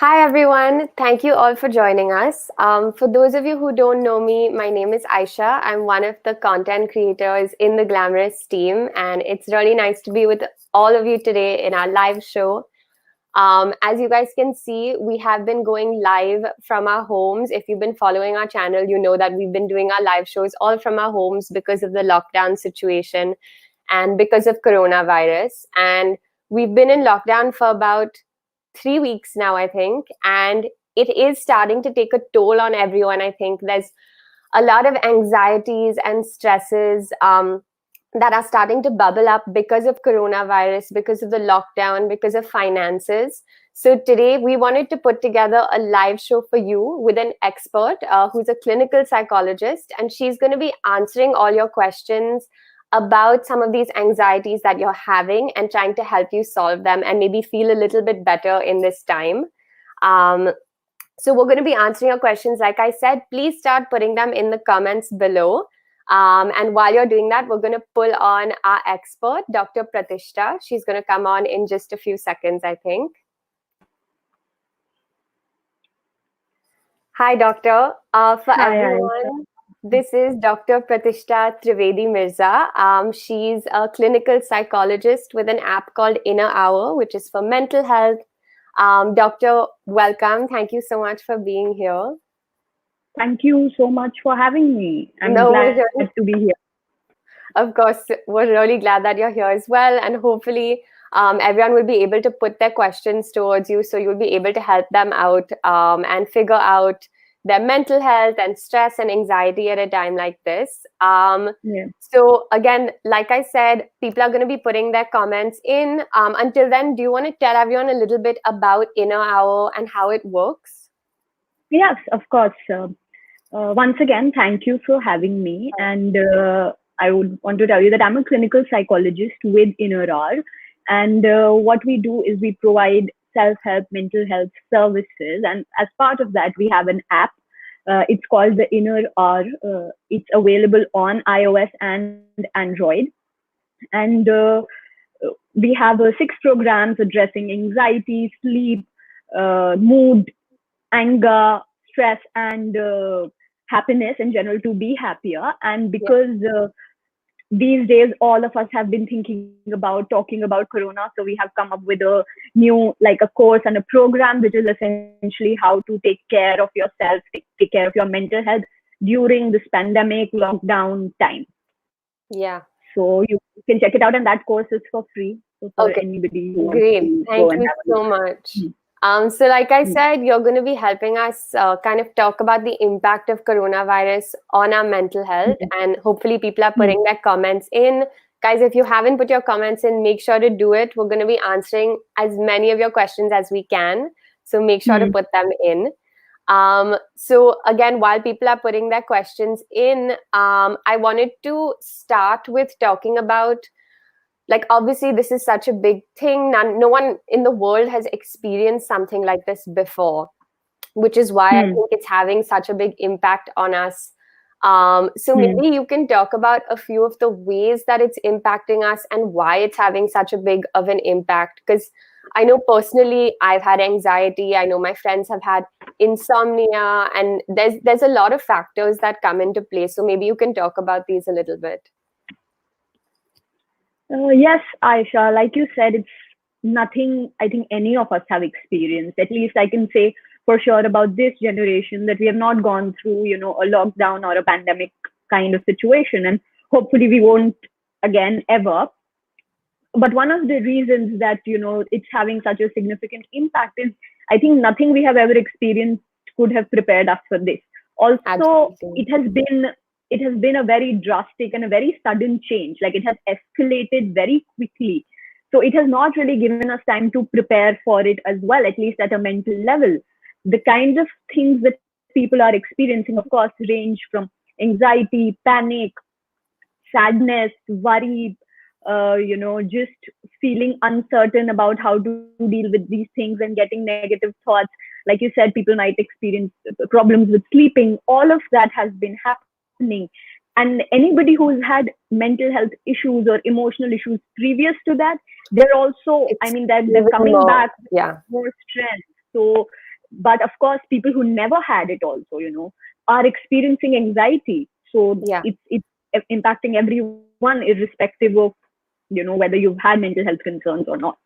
Hi, everyone. Thank you all for joining us. For those of you who don't know me, my name is Ayesha. I'm one of the content creators in the Glamrs team, and it's really nice to be with all of you today in our live show. As you guys can see, we have been going live from our homes. If you've been following our channel, you know that we've been doing our live shows all from our homes because of the lockdown situation and because of coronavirus. And we've been in lockdown for about 3 weeks now, I think, and it is starting to take a toll on everyone. I think there's a lot of anxieties and stresses that are starting to bubble up because of coronavirus, because of the lockdown, because of finances. So today we wanted to put together a live show for you with an expert who's a clinical psychologist, and she's going to be answering all your questions about some of these anxieties that you're having and trying to help you solve them and maybe feel a little bit better in this time. Um, so we're going to be answering your questions. Like I said, please start putting them in the comments below. And while you're doing that, we're going to pull on our expert, Dr. Pratishtha. She's going to come on in just a few seconds, I think. Hi, doctor. For Hi, everyone, this is Dr. Pratishtha Trivedi Mirza. She's a clinical psychologist with an app called InnerHour, which is for mental health. Doctor, welcome. Thank you so much for being here. Thank you so much for having me. I'm No, glad to be here. of course, we're really glad that you're here as well. And hopefully, everyone will be able to put their questions towards you. So you'll be able to help them out and figure out their mental health and stress and anxiety at a time like this. Yeah. So again, like I said, people are going to be putting their comments in. Until then, do you want to tell everyone a little bit about InnerHour and how it works? Yes, of course. Once again, thank you for having me. And I would want to tell you that I'm a clinical psychologist with InnerHour. And what we do is we provide self-help, mental health services. And as part of that, we have an app. It's called the InnerHour. It's available on iOS and Android. And we have 6 programs addressing anxiety, sleep, mood, anger, stress, and happiness in general to be happier. And because these days all of us have been talking about corona, so we have come up with a new, like a course and a program which is essentially how to take care of yourself, take care of your mental health during this pandemic lockdown time. Yeah. So you can check it out, and that course is for free. So for anybody who wants Great. to Thank go and you have a so look. much. So like I said, you're going to be helping us kind of talk about the impact of coronavirus on our mental health. And hopefully people are putting their comments in. Guys, if you haven't put your comments in, make sure to do it. We're going to be answering as many of your questions as we can. So make sure to put them in. So again, while people are putting their questions in, I wanted to start with talking about, like, obviously this is such a big thing. No one in the world has experienced something like this before, which is why I think it's having such a big impact on us. So maybe you can talk about a few of the ways that it's impacting us and why it's having such a big of an impact. Because I know personally I've had anxiety. I know my friends have had insomnia, and there's a lot of factors that come into play. So maybe you can talk about these a little bit. Yes, Aisha, like you said, it's nothing I think any of us have experienced. At least I can say for sure about this generation that we have not gone through, a lockdown or a pandemic kind of situation. And hopefully we won't again ever. But one of the reasons that, it's having such a significant impact is I think nothing we have ever experienced could have prepared us for this. Also, Absolutely. it has been a very drastic and a very sudden change. Like, it has escalated very quickly. So it has not really given us time to prepare for it as well, at least at a mental level. The kinds of things that people are experiencing, of course, range from anxiety, panic, sadness, worry, just feeling uncertain about how to deal with these things and getting negative thoughts. Like you said, people might experience problems with sleeping. All of that has been happening. And anybody who's had mental health issues or emotional issues previous to that, they're also, they're coming back with more strength. So But of course, people who never had it also, are experiencing anxiety. So Yeah. it's impacting everyone, irrespective of, whether you've had mental health concerns or not.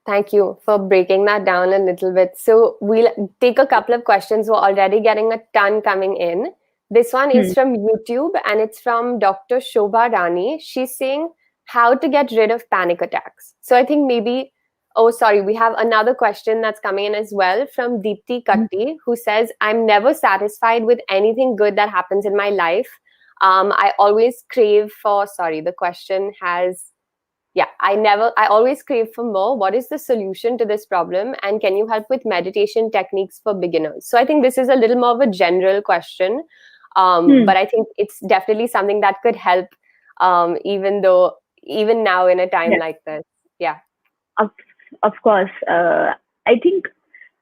Thank you for breaking that down a little bit. So we'll take a couple of questions. We're already getting a ton coming in. This one is Hmm. from YouTube and it's from Dr. Shobha Rani. She's saying how to get rid of panic attacks. So I think maybe, oh, sorry, we have another question that's coming in as well from Deepthi Katti, who says, I'm never satisfied with anything good that happens in my life. I always crave for, sorry, the question has, yeah, I always crave for more. What is the solution to this problem? And can you help with meditation techniques for beginners? So I think this is a little more of a general question. Hmm. But I think it's definitely something that could help, even now in a time Yeah, like this. Yeah. of, of course. I think,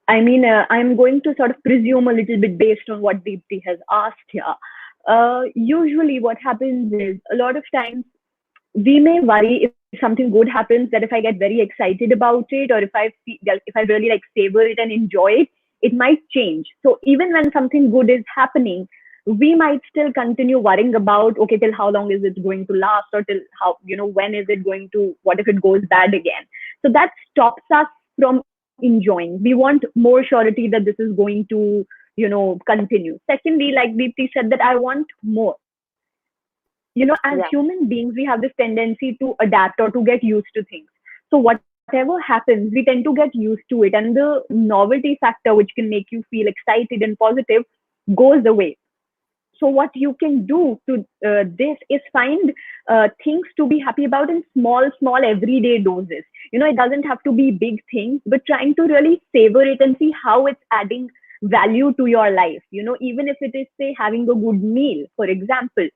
I'm going to sort of presume a little bit based on what Deepti has asked here. Usually, what happens is a lot of times we may worry if something good happens, that if I get very excited about it, or if I really like savor it and enjoy it, it might change. So even when something good is happening, we might still continue worrying about, okay, till how long is it going to last, or till how, when is it going to, what if it goes bad again? So that stops us from enjoying. We want more surety that this is going to, continue. Secondly, like Deepti said, that I want more. As Yeah. human beings, we have this tendency to adapt or to get used to things. So whatever happens, we tend to get used to it, and the novelty factor, which can make you feel excited and positive, goes away. So what you can do to this is find things to be happy about in small everyday doses. It doesn't have to be big things, but trying to really savor it and see how it's adding value to your life. Even if it is, say, having a good meal, for example,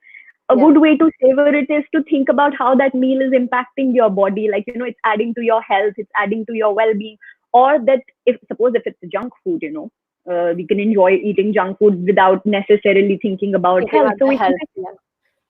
a Yeah. good way to savor it is to think about how that meal is impacting your body. Like, it's adding to your health, it's adding to your well-being. Or that, if it's junk food, we can enjoy eating junk food without necessarily thinking about Thinking health. about So the we can health. say, Yeah.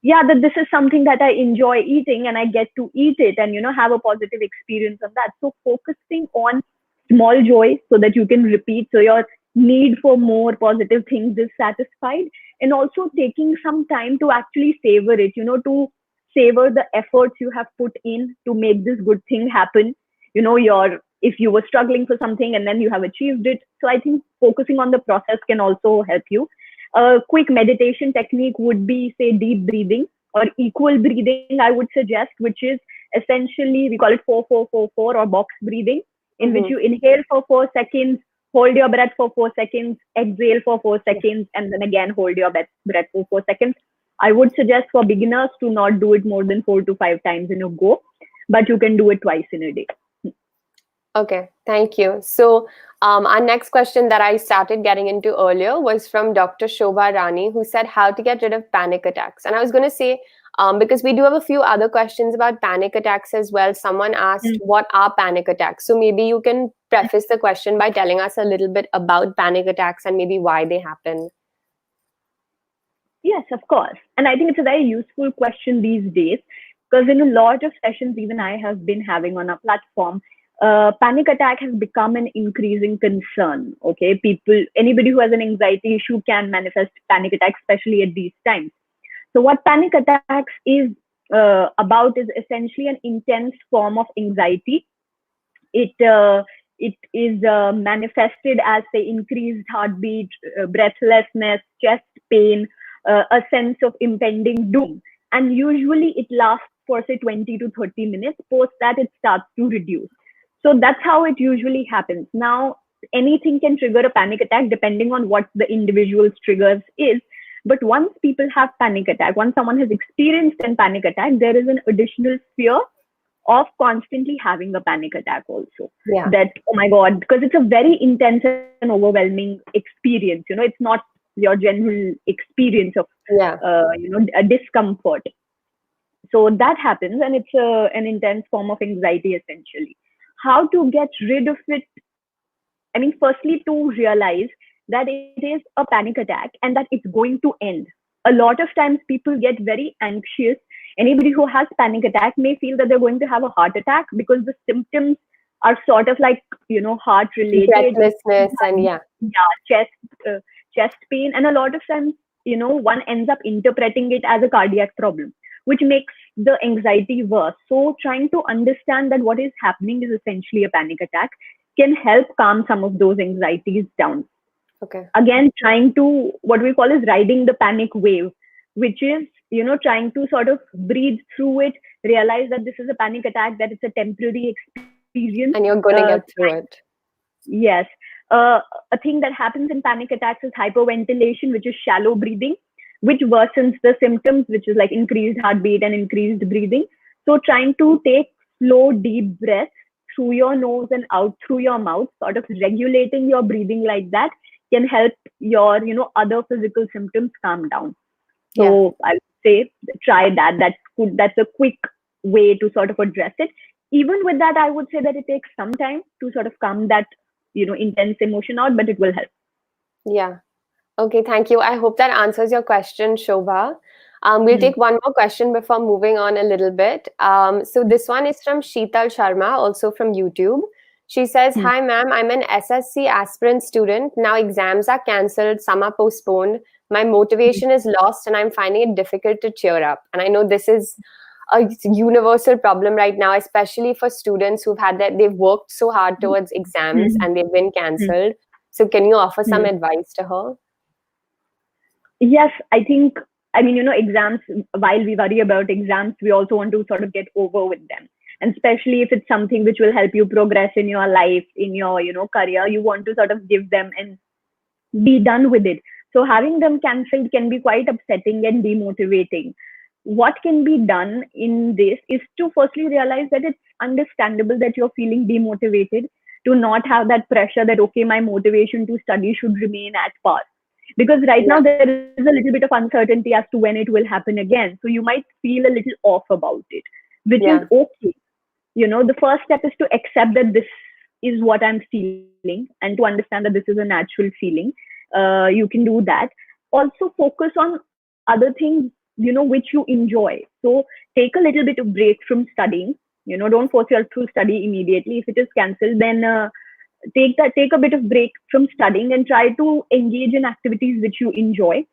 yeah, that this is something that I enjoy eating and I get to eat it, and have a positive experience on that. So focusing on small joy so that you can repeat, so your need for more positive things is satisfied, and also taking some time to actually savor it, to savor the efforts you have put in to make this good thing happen. Your If you were struggling for something and then you have achieved it. So I think focusing on the process can also help you. A quick meditation technique would be, say, deep breathing or equal breathing, I would suggest, which is essentially, we call it 4-4-4-4 or box breathing, in which Mm-hmm. you inhale for 4 seconds, hold your breath for 4 seconds, exhale for four Yeah. seconds, and then again hold your breath for 4 seconds. I would suggest for beginners to not do it more than 4 to 5 times in a go, but you can do it twice in a day. Okay, thank you. So, our next question that I started getting into earlier was from Dr. Shobha Rani, who said how to get rid of panic attacks. And I was going to say, because we do have a few other questions about panic attacks as well. Someone asked, Mm. what are panic attacks? So, maybe you can preface the question by telling us a little bit about panic attacks and maybe why they happen. Yes, of course. And I think it's a very useful question these days, because in a lot of sessions, even I have been having on our platform, panic attack has become an increasing concern. Okay, anybody who has an anxiety issue can manifest panic attacks, especially at these times. So, what panic attacks is about is essentially an intense form of anxiety. It is manifested as, say, increased heartbeat, breathlessness, chest pain, a sense of impending doom, and usually it lasts for, say, 20 to 30 minutes. Post that, it starts to reduce. So that's how it usually happens. Now, anything can trigger a panic attack depending on what the individual's triggers is. But once people have panic attack, once someone has experienced a panic attack, there is an additional fear of constantly having a panic attack also. Yeah. That, oh my God, because it's a very intense and overwhelming experience. It's not your general experience of, Yeah. a discomfort. So that happens, and it's an intense form of anxiety, essentially. How to get rid of it? I mean, firstly, to realize that it is a panic attack and that it's going to end. A lot of times people get very anxious. Anybody who has panic attack may feel that they're going to have a heart attack because the symptoms are sort of like, heart related. Breathlessness and yeah. Yeah, chest pain, and a lot of times, one ends up interpreting it as a cardiac problem, which makes the anxiety worse. So trying to understand that what is happening is essentially a panic attack can help calm some of those anxieties down. Okay. Again, trying to, what we call is riding the panic wave, which is, trying to sort of breathe through it, realize that this is a panic attack, that it's a temporary experience. And you're going to get through it. Yes. A thing that happens in panic attacks is hyperventilation, which is shallow breathing, which worsens the symptoms, which is like increased heartbeat and increased breathing. So trying to take slow, deep breaths through your nose and out through your mouth, sort of regulating your breathing like that, can help your, other physical symptoms calm down. So I would say try that. That's a quick way to sort of address it. Even with that, I would say that it takes some time to sort of calm that, intense emotion out, but it will help. Yeah. Okay, thank you. I hope that answers your question, Shobha. We'll take one more question before moving on a little bit. So this one is from Sheetal Sharma, also from YouTube. She says, "Hi, ma'am. I'm an SSC aspirant student. Now exams are cancelled, some are postponed. My motivation is lost, and I'm finding it difficult to cheer up." And I know this is a universal problem right now, especially for students they've worked so hard towards exams and they've been cancelled. So can you offer some advice to her? Yes, I think, exams, while we worry about exams, we also want to sort of get over with them. And especially if it's something which will help you progress in your life, in your, career, you want to sort of give them and be done with it. So having them cancelled can be quite upsetting and demotivating. What can be done in this is to firstly realize that it's understandable that you're feeling demotivated, to not have that pressure that, okay, my motivation to study should remain at par. Because right now there is a little bit of uncertainty as to when it will happen again. So you might feel a little off about it, which is okay. The first step is to accept that this is what I'm feeling and to understand that this is a natural feeling. You can do that. Also focus on other things, which you enjoy. So take a little bit of break from studying. Don't force yourself to study immediately. If it is cancelled, then take a bit of break from studying and try to engage in activities which you enjoy,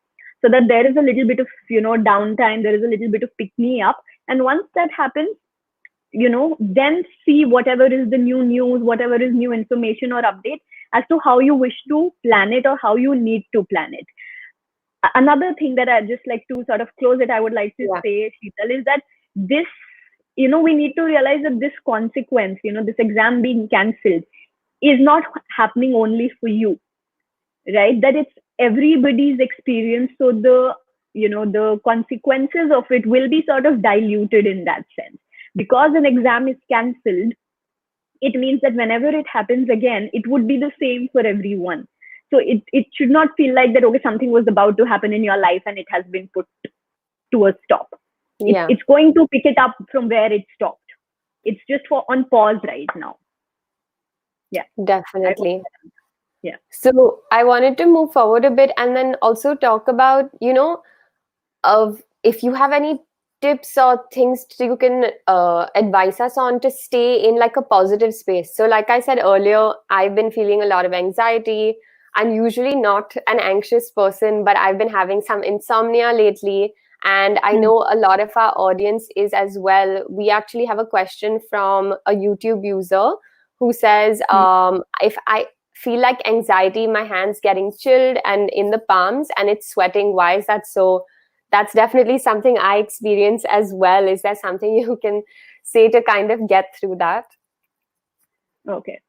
so that there is a little bit of downtime, there is a little bit of pick me up. And once that happens, then see whatever is the new news, whatever is new information or update as to how you wish to plan it or how you need to plan it. Another thing that I just like to sort of close it, I would like to say, Sheetal, is that this, we need to realize that this consequence, this exam being cancelled, is not happening only for you, right? That it's everybody's experience. So the consequences of it will be sort of diluted in that sense. Because an exam is cancelled, it means that whenever it happens again, it would be the same for everyone. So it should not feel like that, okay, something was about to happen in your life and it has been put to a stop. It's going to pick it up from where it stopped. It's just on pause right now. Yeah, definitely. Yeah. So I wanted to move forward a bit and then also talk about, if you have any tips or things you can advise us on to stay in like a positive space. So like I said earlier, I've been feeling a lot of anxiety. I'm usually not an anxious person, but I've been having some insomnia lately. And I know a lot of our audience is as well. We actually have a question from a YouTube user who says, if I feel like anxiety, my hands getting chilled and in the palms and it's sweating, why is that so? That's definitely something I experience as well. Is there something you can say to kind of get through that? Okay.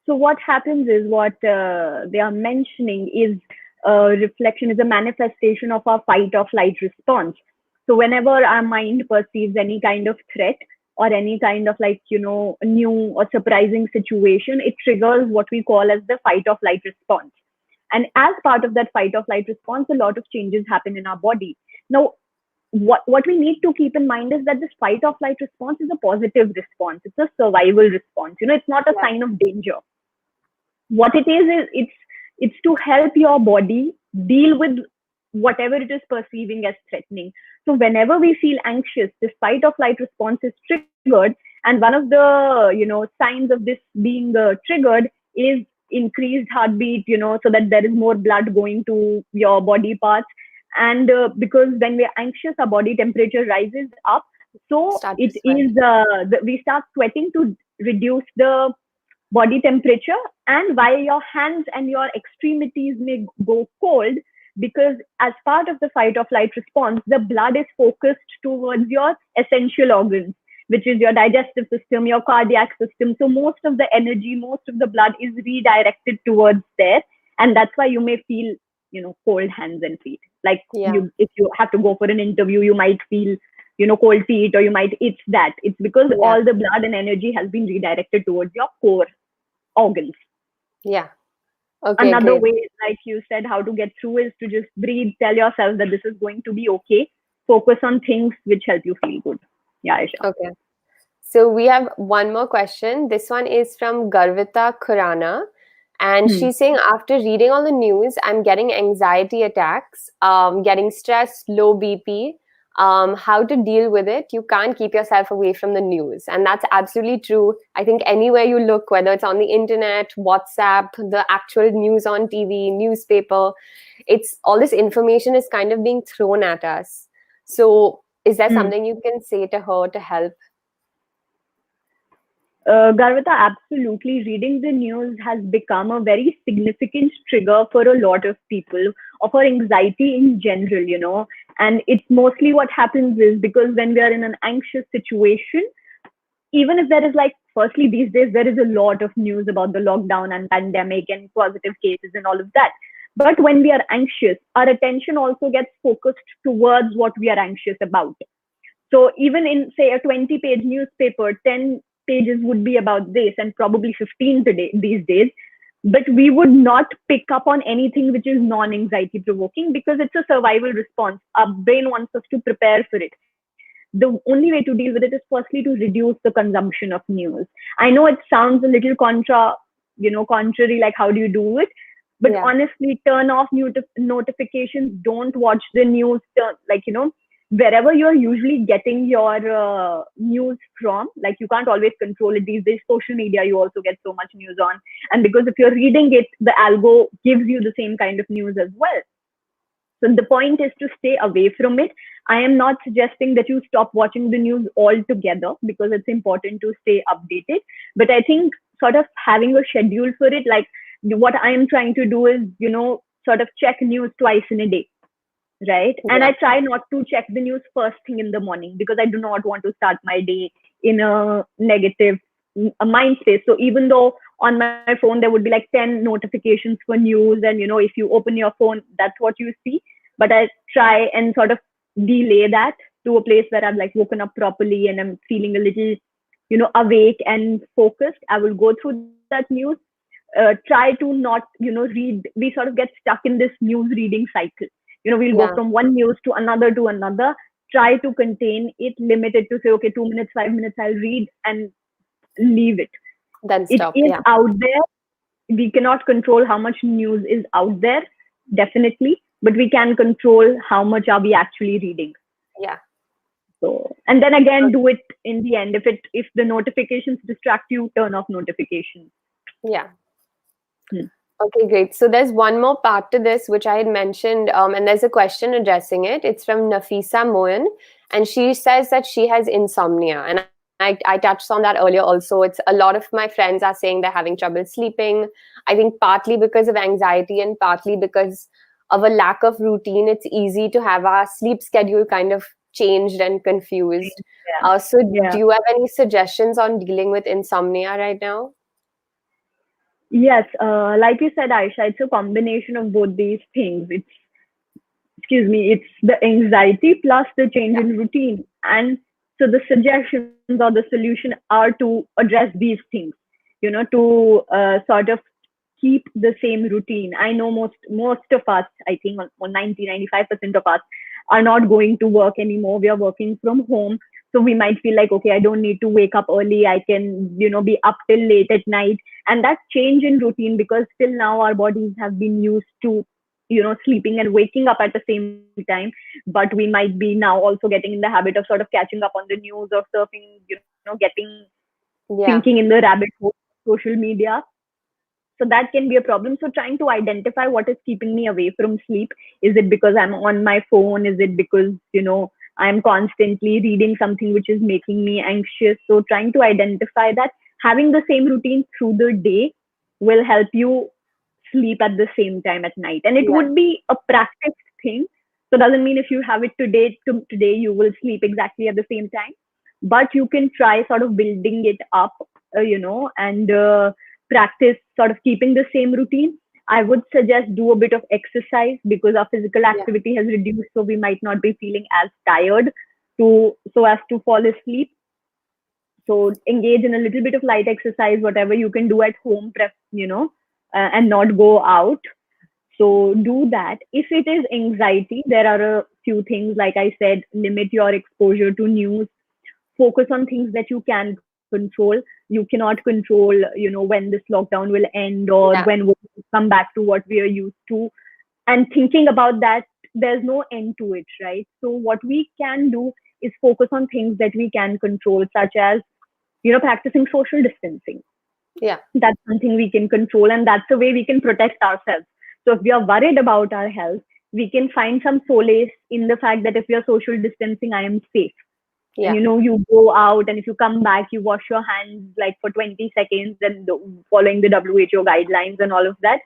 So what happens is what they are mentioning is a reflection, is a manifestation of our fight or flight response. So whenever our mind perceives any kind of threat or any kind of new or surprising situation, it triggers what we call as the fight or flight response. And as part of that fight or flight response, a lot of changes happen in our body. Now, what we need to keep in mind is that this fight or flight response is a positive response. It's a survival response. It's not a sign of danger. What it is it's to help your body deal with whatever it is perceiving as threatening. So whenever we feel anxious, this fight or flight response is triggered, And one of the, signs of this being triggered is increased heartbeat, so that there is more blood going to your body parts. And because when we're anxious, our body temperature rises up. So Start to it sweat. is, we start sweating to reduce the body temperature, and while your hands and your extremities may go cold, because as part of the fight or flight response, the blood is focused towards your essential organs, which is your digestive system, your cardiac system. So most of the energy, most of the blood is redirected towards there. And that's why you may feel, cold hands and feet. Like Yeah. if you have to go for an interview, you might feel, cold feet, or you might itch that. It's because Yeah. all the blood and energy has been redirected towards your core organs. Yeah. Okay, Another great. way, like you said, how to get through is to just breathe, tell yourself that this is going to be okay. Focus on things which help you feel good. Yeah, Aisha. Okay. So we have one more question. This one is from Garvita Khurana. And Hmm. she's saying, after reading all the news, I'm getting anxiety attacks, getting stressed, low BP. How to deal with it? You can't keep yourself away from the news. And that's absolutely true. I think anywhere you look, whether it's on the internet, WhatsApp, the actual news on TV, newspaper, it's all this information is kind of being thrown at us. So is there Hmm. something you can say to her to help? Garvita, absolutely. Reading the news has become a very significant trigger for a lot of people, or for anxiety in general, And it's mostly what happens is because when we are in an anxious situation, even if there is, like, firstly, these days there is a lot of news about the lockdown and pandemic and positive cases and all of that. But when we are anxious, our attention also gets focused towards what we are anxious about. So even in, say, a 20-page newspaper, 10 pages would be about this, and probably 15 today these days. But we would not pick up on anything which is non-anxiety provoking, because it's a survival response. Our brain wants us to prepare for it. The only way to deal with it is firstly to reduce the consumption of news. I know it sounds a little contrary, like how do you do it? But Yeah. honestly, turn off notifications, don't watch the news, wherever you're usually getting your news from. Like, you can't always control it these days. Social media, you also get so much news on. And because if you're reading it, the algo gives you the same kind of news as well. So the point is to stay away from it. I am not suggesting that you stop watching the news altogether, because it's important to stay updated. But I think sort of having a schedule for it, like what I am trying to do is, sort of check news twice in a day, right? And Yeah. I try not to check the news first thing in the morning, because I do not want to start my day in a negative mind space. So even though on my phone there would be like 10 notifications for news, and if you open your phone, that's what you see. But I try and sort of delay that to a place where I've like woken up properly and I'm feeling a little, awake and focused. I will go through that news. Try to not, read. We sort of get stuck in this news reading cycle. We'll go Yeah. from one news to another to another. Try to contain it, limit it to say, okay, 2 minutes, 5 minutes, I'll read, and leave it. Then It stop. is Yeah. out there. We cannot control how much news is out there, definitely, but we can control how much are we actually reading. Yeah. So, and then again, Okay. do it in the end. If the notifications distract you, turn off notifications. Yeah. Hmm. Okay, great. So there's one more part to this, which I had mentioned, and there's a question addressing it. It's from Nafisa Moen, and she says that she has insomnia. And I touched on that earlier also. It's a lot of my friends are saying they're having trouble sleeping. I think partly because of anxiety and partly because of a lack of routine. It's easy to have our sleep schedule kind of changed and confused. Yeah. So Yeah. do you have any suggestions on dealing with insomnia right now? Yes. Like you said, Aisha, it's a combination of both these things. It's the anxiety plus the change Yeah. in routine. And so the suggestions or the solution are to address these things, to sort of keep the same routine. I know most of us, I think on 90-95% of us are not going to work anymore. We are working from home. So we might feel like, okay, I don't need to wake up early. I can, be up till late at night. And that change in routine, because till now our bodies have been used to, sleeping and waking up at the same time. But we might be now also getting in the habit of sort of catching up on the news or surfing, getting Yeah. sinking in the rabbit hole of social media. So that can be a problem. So trying to identify what is keeping me away from sleep. Is it because I'm on my phone? Is it because, I'm constantly reading something which is making me anxious? So trying to identify that, having the same routine through the day will help you sleep at the same time at night. And it Yeah. would be a practiced thing. So doesn't mean if you have it today you will sleep exactly at the same time. But you can try sort of building it up, and practice sort of keeping the same routine. I would suggest do a bit of exercise because our physical Yeah. activity has reduced, so we might not be feeling as tired to so as to fall asleep. So engage in a little bit of light exercise, whatever you can do at home, and not go out. So do that. If it is anxiety, there are a few things. Like I said, limit your exposure to news. Focus on things that you can control. You cannot control, when this lockdown will end or Yeah. when we'll come back to what we are used to. And thinking about that, there's no end to it, right? So what we can do is focus on things that we can control, such as, practicing social distancing. Yeah. That's something we can control, and that's the way we can protect ourselves. So if we are worried about our health, we can find some solace in the fact that if we are social distancing, I am safe. And Yeah. you go out, and if you come back, you wash your hands like for 20 seconds, and following the WHO guidelines and all of that.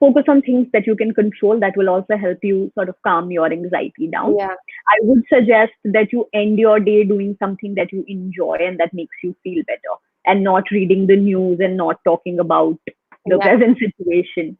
Focus on things that you can control. That will also help you sort of calm your anxiety down. Yeah. I would suggest that you end your day doing something that you enjoy and that makes you feel better, and not reading the news and not talking about the Yeah. present situation.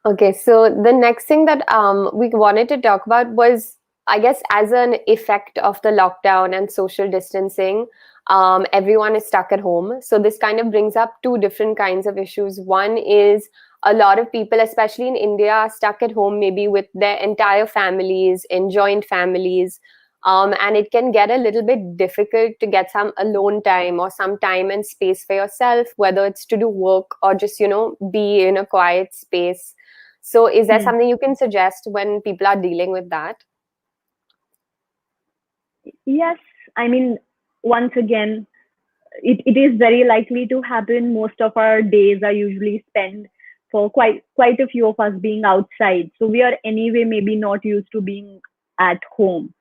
Okay, so the next thing that we wanted to talk about was, I guess, as an effect of the lockdown and social distancing, everyone is stuck at home. So this kind of brings up two different kinds of issues. One is a lot of people, especially in India, are stuck at home, maybe with their entire families, in joint families. And it can get a little bit difficult to get some alone time or some time and space for yourself, whether it's to do work or just, be in a quiet space. So, is there Hmm. something you can suggest when people are dealing with that? Yes, I mean, once again, it is very likely to happen. Most of our days are usually spent for quite a few of us being outside. So we are anyway maybe not used to being at home.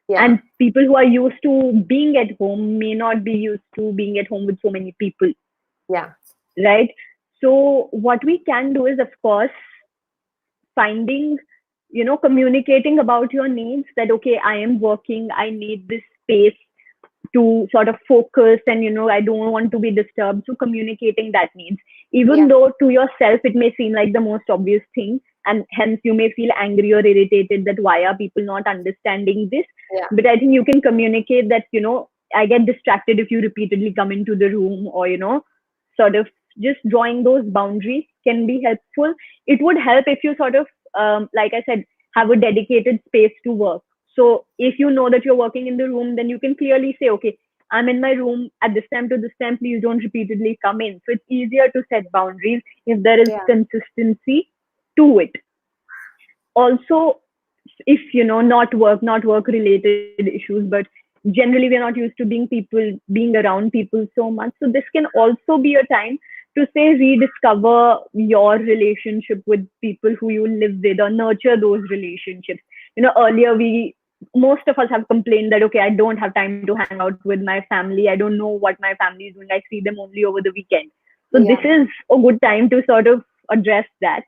Yeah, And people who are used to being at home may not be used to being at home with so many people, yeah, right? So what we can do is, of course, finding, communicating about your needs, that okay, I am working, I need this space to sort of focus, and I don't want to be disturbed. So communicating that needs, even yeah, though to yourself it may seem like the most obvious thing, and hence you may feel angry or irritated that why are people not understanding this. yeah, But I think you can communicate that, I get distracted if you repeatedly come into the room, or sort of just drawing those boundaries can be helpful. It would help if you sort of, like I said, have a dedicated space to work. So if you know that you're working in the room, then you can clearly say, okay, I'm in my room at this time to this time, please don't repeatedly come in. So it's easier to set boundaries if there is yeah, consistency to it. Also, if not work related issues, but generally we're not used to being around people so much. So this can also be a time to say rediscover your relationship with people who you live with, or nurture those relationships. Earlier we most of us have complained that okay, I don't have time to hang out with my family, I don't know what my family is doing, I see them only over the weekend. So this yeah, is a good time to sort of address that.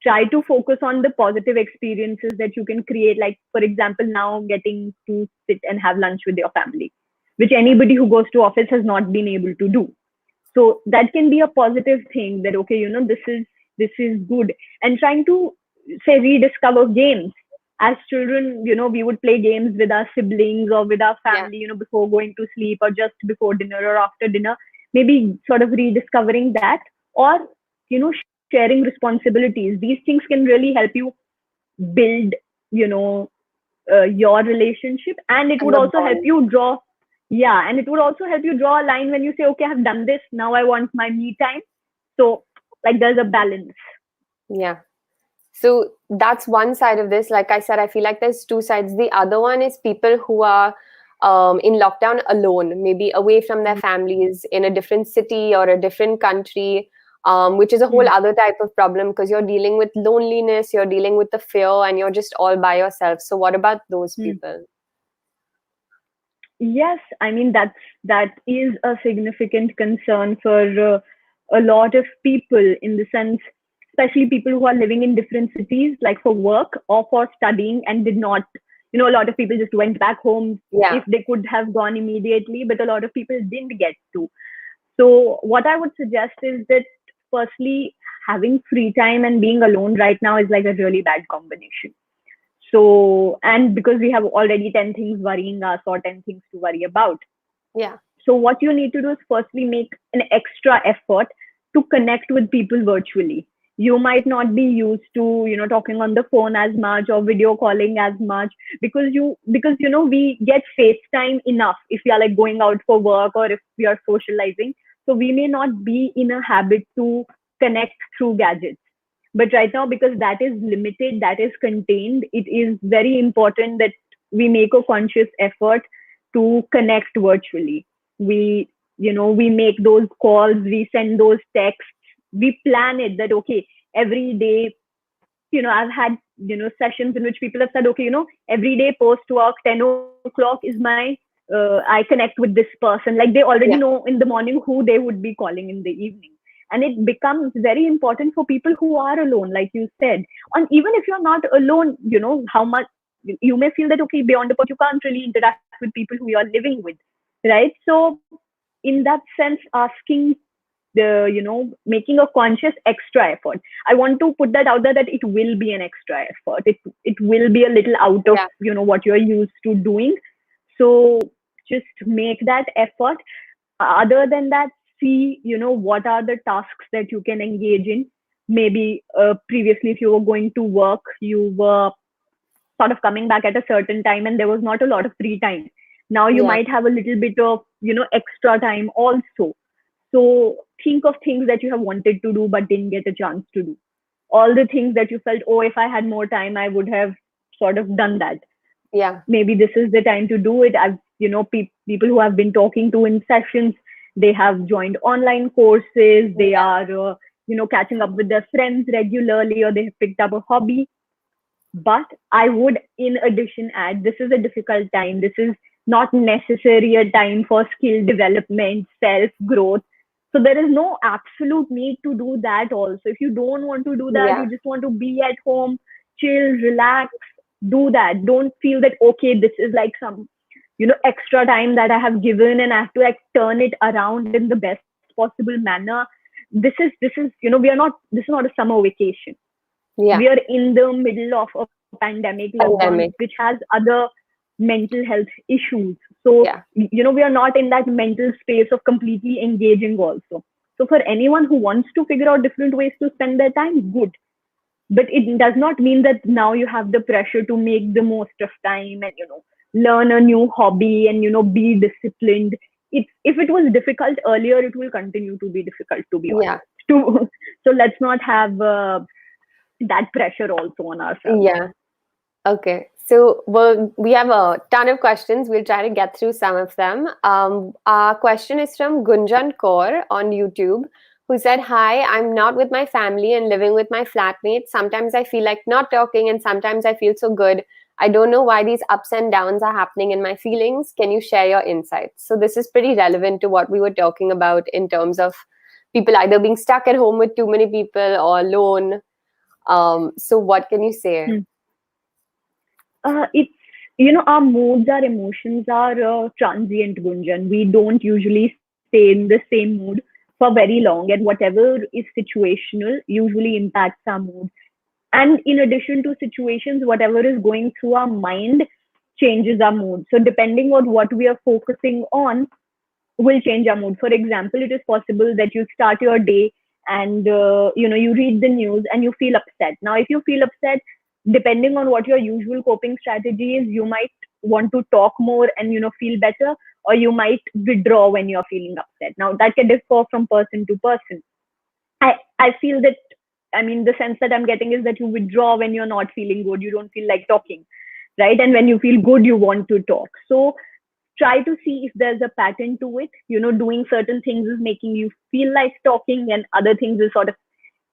Try to focus on the positive experiences that you can create, like for example now getting to sit and have lunch with your family, which anybody who goes to office has not been able to do. So that can be a positive thing, that okay, this is good. And trying to say rediscover games. As children, we would play games with our siblings or with our yeah, family, before going to sleep or just before dinner or after dinner. Maybe sort of rediscovering that, or sharing responsibilities. These things can really help you build, you know your relationship. And it and would the also help bond. you draw, yeah, and it would also help you draw a line when you say, okay, I've done this, now I want my me time. So like there's a balance. Yeah. So that's one side of this. Like I said, I feel like there's two sides. The other one is people who are in lockdown alone, maybe away from their families in a different city or a different country, which is a whole Hmm. other type of problem because you're dealing with loneliness, you're dealing with the fear, and you're just all by yourself. So, what about those Hmm. people? Yes, I mean that is a significant concern for a lot of people, in the sense, especially people who are living in different cities, like for work or for studying, and did not, a lot of people just went back home Yeah, if they could have gone immediately, but a lot of people didn't get to. So what I would suggest is that, firstly, having free time and being alone right now is like a really bad combination. So, and because we have already 10 things worrying us or 10 things to worry about. yeah, So, what you need to do is firstly make an extra effort to connect with people virtually. You might not be used to, talking on the phone as much or video calling as much, because we get FaceTime enough if we are like going out for work or if we are socializing. So we may not be in a habit to connect through gadgets. But right now, because that is limited, that is contained, it is very important that we make a conscious effort to connect virtually. We make those calls, we send those texts, we plan it that, okay, every day, I've had, sessions in which people have said, okay, every day post work, 10 o'clock is my, I connect with this person. Like they already yeah, know in the morning who they would be calling in the evening. And it becomes very important for people who are alone, like you said. And even if you're not alone, how much you may feel that, okay, beyond a point, you can't really interact with people who you're living with, right? So, in that sense, asking making a conscious extra effort. I want to put that out there that it will be an extra effort. It will be a little out of yeah, what you're used to doing. So just make that effort. Other than that, see what are the tasks that you can engage in. Maybe previously, if you were going to work, you were sort of coming back at a certain time and there was not a lot of free time. Now you yeah, might have a little bit of extra time also. So think of things that you have wanted to do but didn't get a chance to do. All the things that you felt, oh, if I had more time, I would have sort of done that. yeah, Maybe this is the time to do it. I've, people who I've been talking to in sessions, they have joined online courses, they yeah, are, catching up with their friends regularly, or they have picked up a hobby. But I would, in addition, add this is a difficult time. This is not necessarily a time for skill development, self growth. So there is no absolute need to do that also. If you don't want to do that, yeah, you just want to be at home, chill, relax, do that. Don't feel that, okay, this is like some, extra time that I have given and I have to like turn it around in the best possible manner. This is, we are not, this is not a summer vacation. yeah. We are in the middle of a pandemic, lockdown, Pandemic. which has other mental health issues. So, Yeah, we are not in that mental space of completely engaging also. So, for anyone who wants to figure out different ways to spend their time, good. But it does not mean that now you have the pressure to make the most of time and, learn a new hobby and, be disciplined. If it was difficult earlier, it will continue to be difficult, to be yeah, honest. To, so, let's not have that pressure also on ourselves. yeah. Okay, so we have a ton of questions. We'll try to get through some of them. Our question is from Gunjan Kaur on YouTube, who said, "Hi, I'm not with my family and living with my flatmates. Sometimes I feel like not talking, and sometimes I feel so good. I don't know why these ups and downs are happening in my feelings. Can you share your insights?" So this is pretty relevant to what we were talking about in terms of people either being stuck at home with too many people or alone. So what can you say? Hmm. It's, our moods, our emotions are transient, Gunjan. We don't usually stay in the same mood for very long, and whatever is situational usually impacts our mood. And in addition to situations, whatever is going through our mind changes our mood. So depending on what we are focusing on will change our mood. For example, it is possible that you start your day and you read the news and you feel upset. Now, if you feel upset, depending on what your usual coping strategy is, you might want to talk more and feel better, or you might withdraw when you're feeling upset. Now, that can differ from person to person. I feel that, I mean, the sense that I'm getting is that you withdraw when you're not feeling good. You don't feel like talking, right? And when you feel good, you want to talk. So try to see if there's a pattern to it. Doing certain things is making you feel like talking, and other things is sort of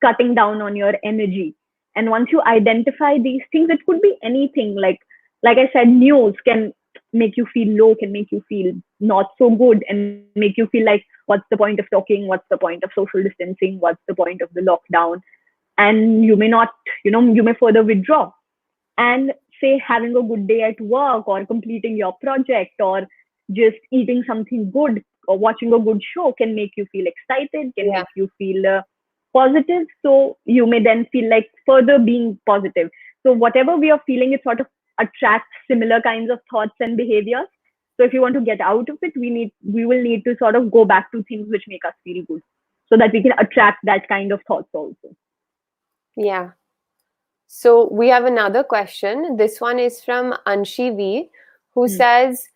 cutting down on your energy. And once you identify these things, it could be anything. Like I said, news can make you feel low, can make you feel not so good, and make you feel like, what's the point of talking? What's the point of social distancing? What's the point of the lockdown? And you may not, you may further withdraw. And say having a good day at work, or completing your project, or just eating something good, or watching a good show can make you feel excited, can Yeah. make you feel positive. So you may then feel like further being positive. So whatever we are feeling, it sort of attracts similar kinds of thoughts and behaviors. So if you want to get out of it, we will need to sort of go back to things which make us feel good, so that we can attract that kind of thoughts also. Yeah. So we have another question. This one is from Anshi V, who Hmm. says,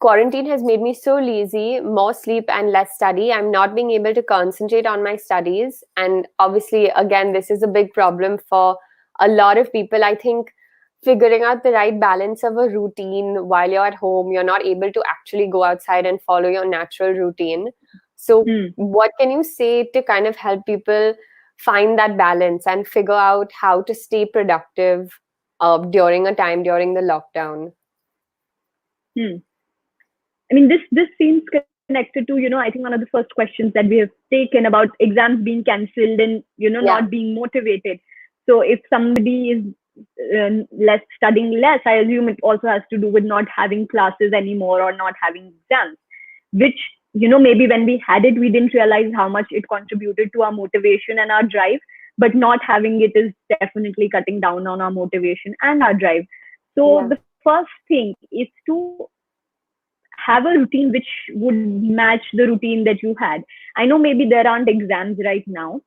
quarantine has made me so lazy, more sleep and less study. I'm not being able to concentrate on my studies. And obviously, again, this is a big problem for a lot of people. I think figuring out the right balance of a routine while you're at home, you're not able to actually go outside and follow your natural routine. So, Hmm. what can you say to kind of help people find that balance and figure out how to stay productive during a time during the lockdown? Hmm. I mean, this seems connected to, I think, one of the first questions that we have taken about exams being cancelled and, not Yeah, being motivated. So if somebody is less studying less, I assume it also has to do with not having classes anymore, or not having exams, which, maybe when we had it, we didn't realize how much it contributed to our motivation and our drive. But not having it is definitely cutting down on our motivation and our drive. So yeah, the first thing is to have a routine which would match the routine that you had. I know maybe there aren't exams right now,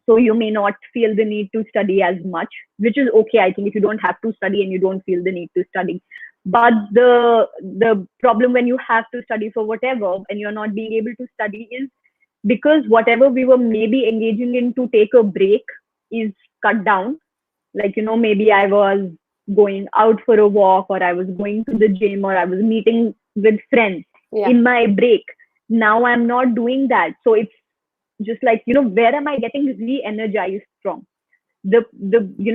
so you may not feel the need to study as much, which is okay. I think if you don't have to study and you don't feel the need to study. But the problem when you have to study for whatever and you're not being able to study is because whatever we were maybe engaging in to take a break is cut down. Like, maybe I was going out for a walk, or I was going to the gym, or I was meeting with friends yeah, in my break. Now I'm not doing that. So it's just like, where am I getting re-energized from? The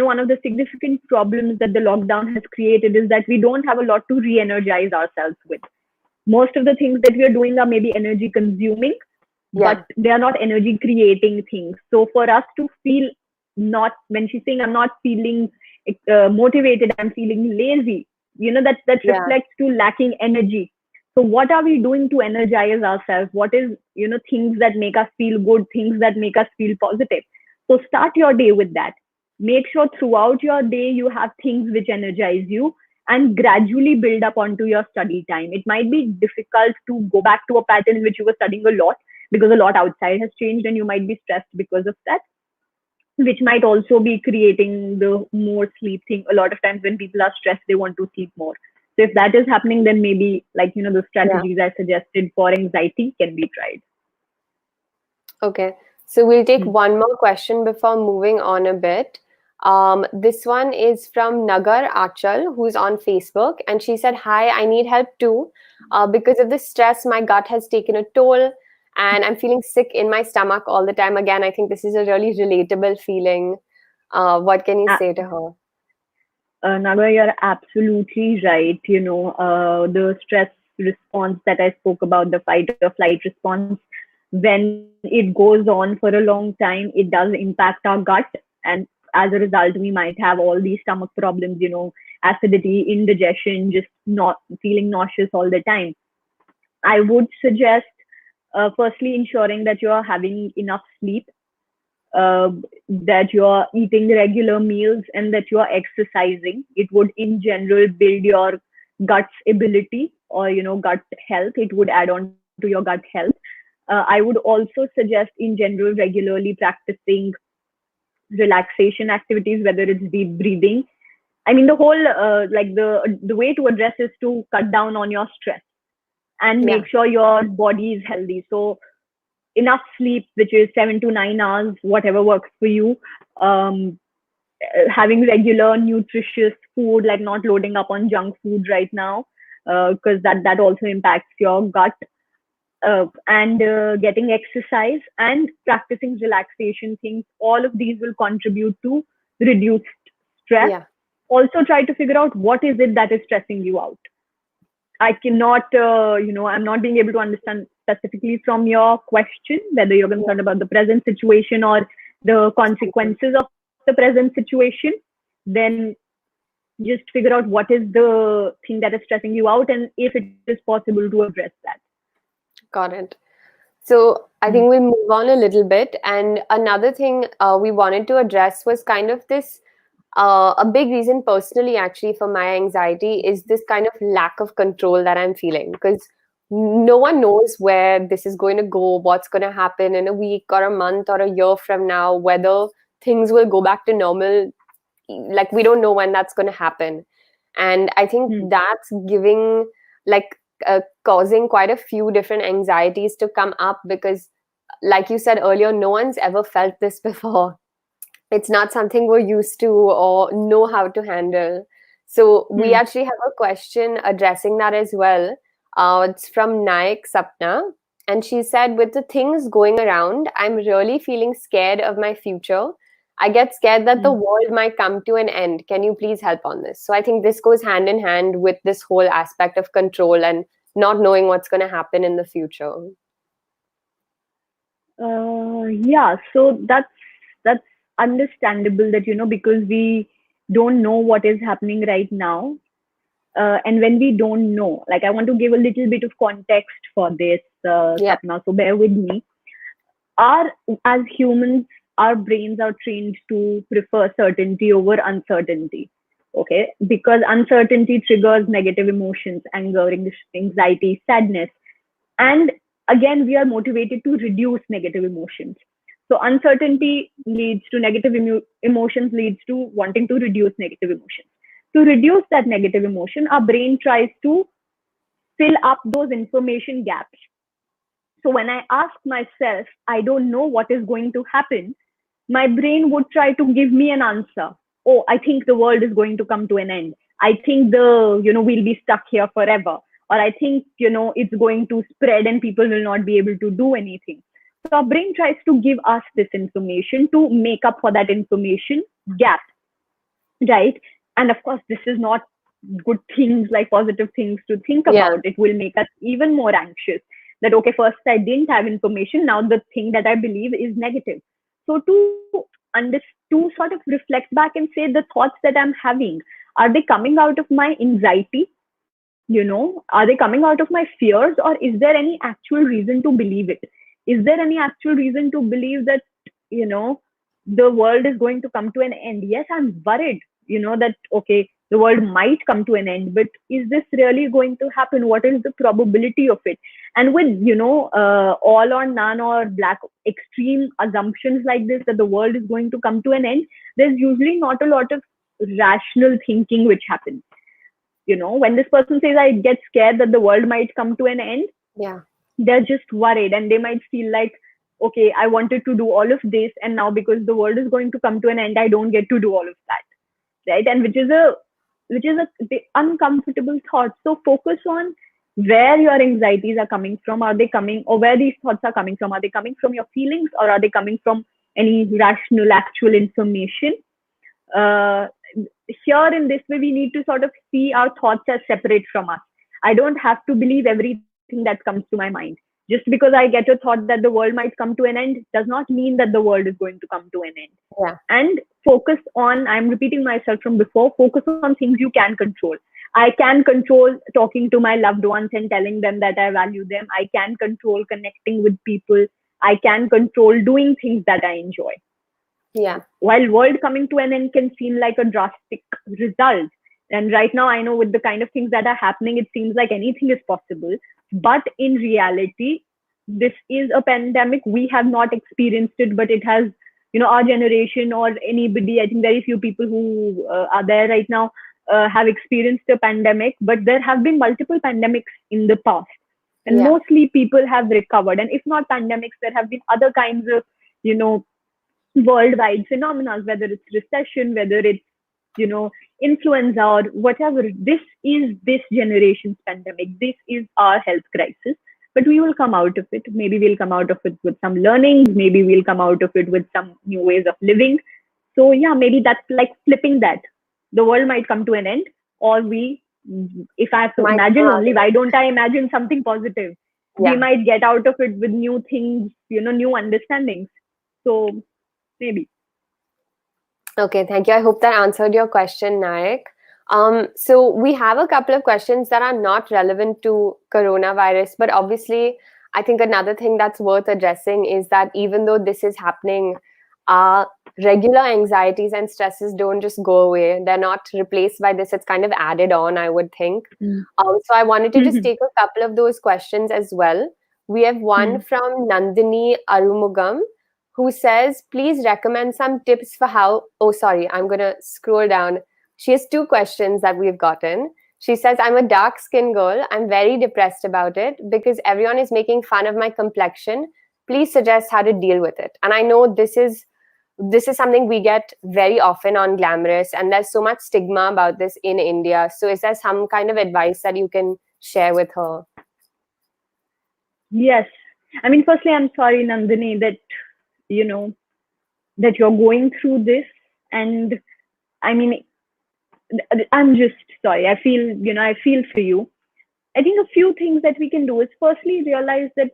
one of the significant problems that the lockdown has created is that we don't have a lot to re-energize ourselves with. Most of the things that we are doing are maybe energy consuming, but yeah, they are not energy creating things. So for us to feel, not when she's saying I'm not feeling motivated, I'm feeling lazy, that yeah, reflects to lacking energy. So what are we doing to energize ourselves? What is, things that make us feel good, things that make us feel positive? So start your day with that. Make sure throughout your day you have things which energize you, and gradually build up onto your study time. It might be difficult to go back to a pattern in which you were studying a lot, because a lot outside has changed and you might be stressed because of that, which might also be creating the more sleep thing. A lot of times when people are stressed, they want to sleep more. So if that is happening, then maybe, like, the yeah. strategies I suggested for anxiety can be tried. Okay. So we'll take Hmm. one more question before moving on a bit. This one is from Nagar Achal, who's on Facebook, and she said, "Hi, I need help too. Because of the stress, my gut has taken a toll, and I'm feeling sick in my stomach all the time." Again, I think this is a really relatable feeling. What can you Uh, say to her? Naga, you're absolutely right. The stress response that I spoke about, the fight or flight response, when it goes on for a long time, it does impact our gut. And as a result, we might have all these stomach problems, acidity, indigestion, just not feeling nauseous all the time. I would suggest, firstly, ensuring that you're having enough sleep, uh, that you're eating regular meals, and that you're exercising. It would, in general, build your gut's ability, or gut health. It would add on to your gut health. I would also suggest, in general, regularly practicing relaxation activities, whether it's deep breathing. I mean, the whole like the way to address is to cut down on your stress and Yeah, make sure your body is healthy. So enough sleep, which is 7 to 9 hours, whatever works for you. Um, Having regular nutritious food, like not loading up on junk food right now. because that also impacts your gut. And getting exercise and practicing relaxation things, all of these will contribute to reduced stress. Yeah. Also try to figure out what is it that is stressing you out. I cannot, I'm not being able to understand specifically from your question whether you're concerned about the present situation or the consequences of the present situation. Then just figure out what is the thing that is stressing you out, and if it is possible to address that. Got it. So I think we'll move on a little bit. And another thing we wanted to address was kind of this a big reason personally, actually, for my anxiety is this kind of lack of control that I'm feeling, because no one knows where this is going to go, what's going to happen in a week or a month or a year from now, whether things will go back to normal. Like, we don't know when that's going to happen. And I think that's giving, like, causing quite a few different anxieties to come up, because, like you said earlier, no one's ever felt this before. It's not something we're used to or know how to handle. So we actually have a question addressing that as well. It's from Naik Sapna. And she said, with the things going around, I'm really feeling scared of my future. I get scared that the world might come to an end. Can you please help on this? So I think this goes hand in hand with this whole aspect of control and not knowing what's going to happen in the future. Yeah, so that's understandable that, because we don't know what is happening right now. And when we don't know, like, I want to give a little bit of context for this, Sapna, so bear with me. As humans, our brains are trained to prefer certainty over uncertainty. Okay, because uncertainty triggers negative emotions, anger, anxiety, sadness, and again, we are motivated to reduce negative emotions. So uncertainty leads to negative emotions, leads to wanting to reduce negative emotions. To reduce that negative emotion, our brain tries to fill up those information gaps. So when I ask myself, I don't know what is going to happen, my brain would try to give me an answer. Oh, I think the world is going to come to an end. I think we'll be stuck here forever. Or I think, it's going to spread and people will not be able to do anything. So our brain tries to give us this information to make up for that information gap, right? And of course, this is not good things, like positive things to think about. It will make us even more anxious that, okay, first I didn't have information. Now the thing that I believe is negative. So to sort of reflect back and say, the thoughts that I'm having, are they coming out of my anxiety? Are they coming out of my fears, or is there any actual reason to believe it? Is there any actual reason to believe that, the world is going to come to an end? Yes, I'm worried, that, okay, the world might come to an end, but is this really going to happen? What is the probability of it? And with, all or none or black extreme assumptions like this, that the world is going to come to an end, there's usually not a lot of rational thinking which happens. When this person says, I get scared that the world might come to an end, they're just worried, and they might feel like, okay, I wanted to do all of this, and now because the world is going to come to an end, I don't get to do all of that, right? And which is a uncomfortable thought. So focus on where your anxieties are coming from. Are they coming, or where these thoughts are coming from? Are they coming from your feelings, or are they coming from any rational, actual information? Here in this way, we need to sort of see our thoughts as separate from us. I don't have to believe everything that comes to my mind. Just because I get a thought that the world might come to an end does not mean that the world is going to come to an end. And focus on, I'm repeating myself from before, focus on things you can control. I can control talking to my loved ones and telling them that I value them. I can control connecting with people. I can control doing things that I enjoy. While world coming to an end can seem like a drastic result, and right now I know with the kind of things that are happening, it seems like anything is possible. But in reality, this is a pandemic. We have not experienced it, but it has, our generation or anybody, I think very few people who are there right now have experienced a pandemic, but there have been multiple pandemics in the past. And mostly people have recovered. And if not pandemics, there have been other kinds of, worldwide phenomena, whether it's recession, whether it's influenza or whatever. This is this generation's pandemic. This is our health crisis. But we will come out of it. Maybe we'll come out of it with some learnings. Maybe we'll come out of it with some new ways of living. So yeah, maybe that's like flipping that. The world might come to an end, or if I have to Might imagine come out only, of it. why don't I imagine something positive? We Yeah. might get out of it with new things, new understandings. So maybe. Okay, thank you. I hope that answered your question, Nayak. So we have a couple of questions that are not relevant to coronavirus, but obviously, I think another thing that's worth addressing is that even though this is happening, uh, regular anxieties and stresses don't just go away. They're not replaced by this. It's kind of added on, I would think. Mm. So I wanted to just take a couple of those questions as well. We have one Mm. from Nandini Arumugam who says, please recommend some tips for how. Oh, sorry, I'm going to scroll down. She has two questions that we've gotten. She says, I'm a dark skinned girl. I'm very depressed about it because everyone is making fun of my complexion. Please suggest how to deal with it. And I know this is something we get very often on Glamrs, and there's so much stigma about this in India. So is there some kind of advice that you can share with her? Yes. I mean, firstly, I'm sorry, Nandini, that, you know, that you're going through this. And I mean, I'm just sorry. I feel for you. I think a few things that we can do is firstly realize that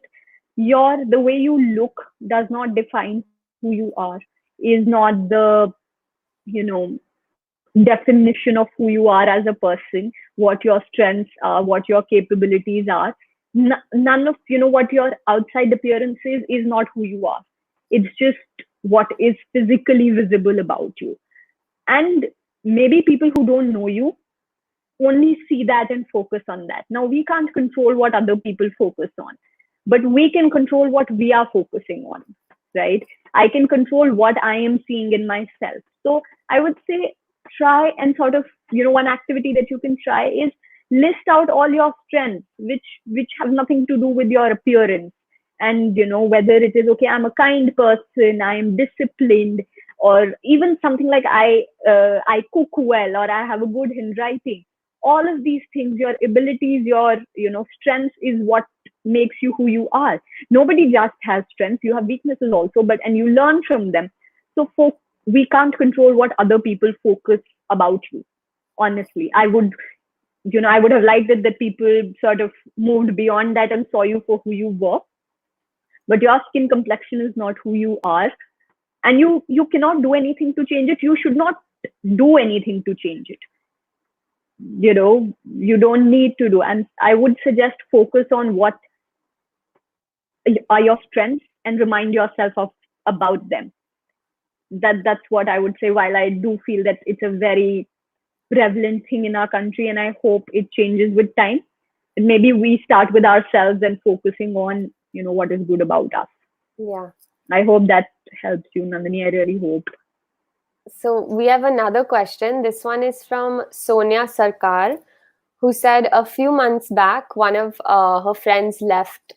the way you look does not define who you are, is not the, definition of who you are as a person, what your strengths are, what your capabilities are. None of, what your outside appearance is not who you are. It's just what is physically visible about you. And maybe people who don't know you only see that and focus on that. Now, we can't control what other people focus on, but we can control what we are focusing on, right? I can control what I am seeing in myself. So I would say try and sort of, one activity that you can try is list out all your strengths, which have nothing to do with your appearance. And, whether it is, okay, I'm a kind person, I am disciplined, or even something like I cook well, or I have a good handwriting. All of these things, your abilities, your strengths is what makes you who you are. Nobody just has strengths. You have weaknesses also, and you learn from them. So we can't control what other people focus about you. Honestly, I would have liked it that people sort of moved beyond that and saw you for who you were. But your skin complexion is not who you are, and you cannot do anything to change it. You should not do anything to change it. You don't need to do. And I would suggest focus on what are your strengths and remind yourself of about them. That's what I would say. While I do feel that it's a very prevalent thing in our country, and I hope it changes with time. And maybe we start with ourselves and focusing on what is good about us. Yeah. I hope that helps you, Nandini. I really hope. So we have another question. This one is from Sonia Sarkar, who said a few months back, one of her friends left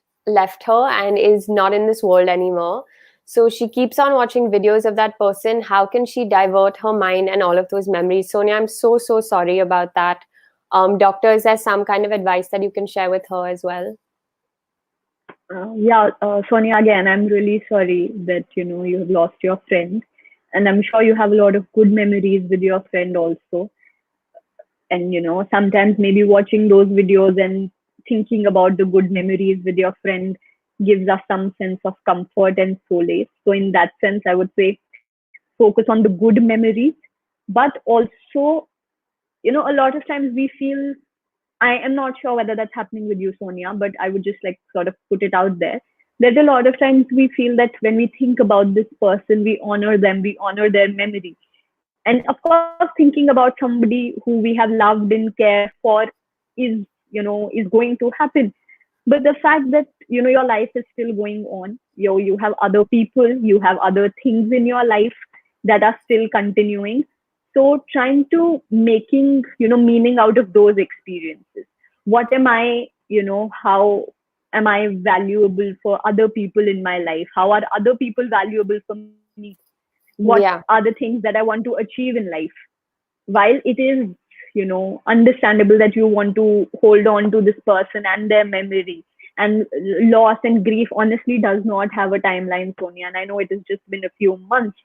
her and is not in this world anymore. So she keeps on watching videos of that person. How can she divert her mind and all of those memories? Sonia, I'm so sorry about that. Doctor, is there some kind of advice that you can share with her as well? Sonia, again, I'm really sorry that you have lost your friend, and I'm sure you have a lot of good memories with your friend also. And sometimes maybe watching those videos and thinking about the good memories with your friend gives us some sense of comfort and solace. So in that sense, I would say focus on the good memories, but also, a lot of times we feel, I am not sure whether that's happening with you, Sonia, but I would just like sort of put it out there that a lot of times we feel that when we think about this person, we honor them, we honor their memory. And of course, thinking about somebody who we have loved and cared for is going to happen. But the fact that your life is still going on, you have other people, you have other things in your life that are still continuing. So trying to making meaning out of those experiences. What am I, how am I valuable for other people in my life? How are other people valuable for me? What Yeah. are the things that I want to achieve in life? while it is, understandable that you want to hold on to this person and their memory, and loss and grief honestly does not have a timeline, Sonia. And I know it has just been a few months,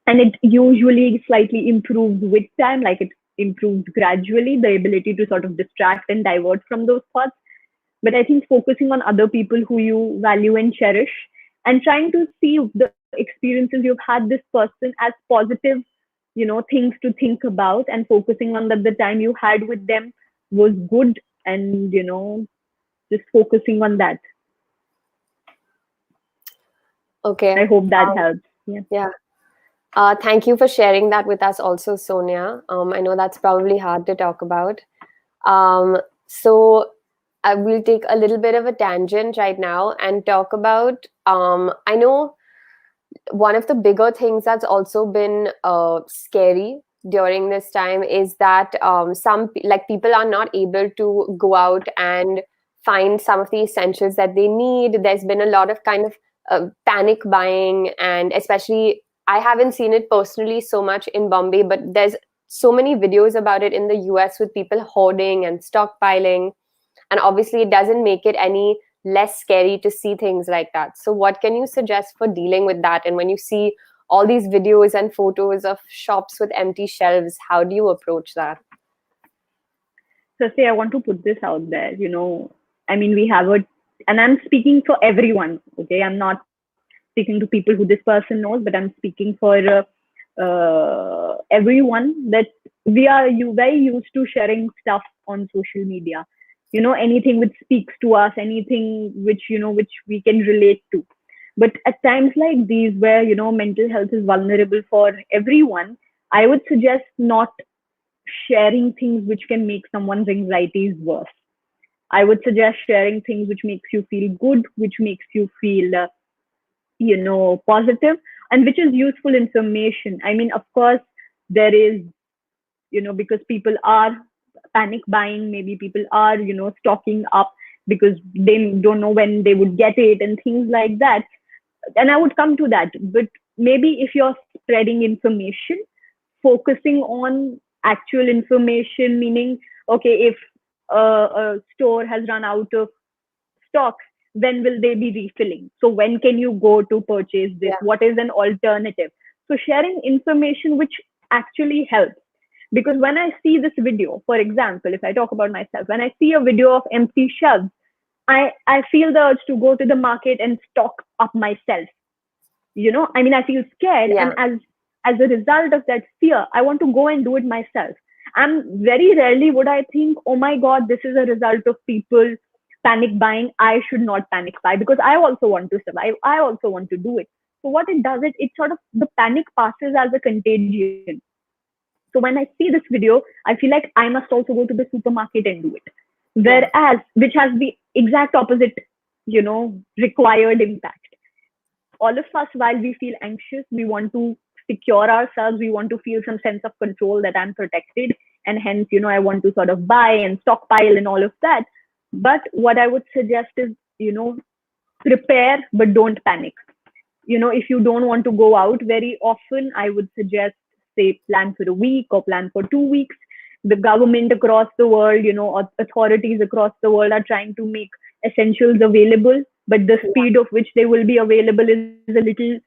and it usually slightly improves with time, like it improves gradually, the ability to sort of distract and divert from those thoughts. But I think focusing on other people who you value and cherish, and trying to see the experiences you've had this person as positive, things to think about, and focusing on that the time you had with them was good, and just focusing on that. Okay. I hope that helps. Yeah. Yeah. Thank you for sharing that with us also, Sonia. I know that's probably hard to talk about. So I will take a little bit of a tangent right now and talk about, I know one of the bigger things that's also been scary during this time is that people are not able to go out and find some of the essentials that they need. There's been a lot of kind of panic buying, and especially I haven't seen it personally so much in Bombay, but there's so many videos about it in the US with people hoarding and stockpiling, and obviously it doesn't make it any less scary to see things like that. So what can you suggest for dealing with that? And when you see all these videos and photos of shops with empty shelves, how do you approach that? So say I want to put this out there, I mean, we have a, and I'm speaking for everyone, okay? I'm not speaking to people who this person knows, but I'm speaking for everyone, that we are very used to sharing stuff on social media. Anything which speaks to us, anything which which we can relate to. But at times like these, where mental health is vulnerable for everyone, I would suggest not sharing things which can make someone's anxieties worse. I would suggest sharing things which makes you feel good, which makes you feel positive, and which is useful information. I mean, of course, there is, because people are panic buying, maybe people are stocking up because they don't know when they would get it and things like that. And I would come to that. But maybe if you're spreading information, focusing on actual information, meaning, okay, if a store has run out of stock, when will they be refilling? So when can you go to purchase this? Yeah. What is an alternative? So sharing information which actually helps. Because when I see this video, for example, if I talk about myself, when I see a video of empty shelves, I feel the urge to go to the market and stock up myself. I mean, I feel scared. Yeah. And as a result of that fear, I want to go and do it myself. And very rarely would I think, oh my God, this is a result of people panic buying. I should not panic buy, because I also want to survive. I also want to do it. So what it does, it sort of, the panic passes as a contagion. So when I see this video, I feel like I must also go to the supermarket and do it. Whereas, which has the exact opposite, required impact. All of us, while we feel anxious, we want to secure ourselves. We want to feel some sense of control, that I'm protected. And hence, I want to sort of buy and stockpile and all of that. But what I would suggest is, prepare, but don't panic. If you don't want to go out very often, I would suggest, say, plan for a week or plan for 2 weeks. The government across the world, authorities across the world are trying to make essentials available, but the speed of which they will be available is a little,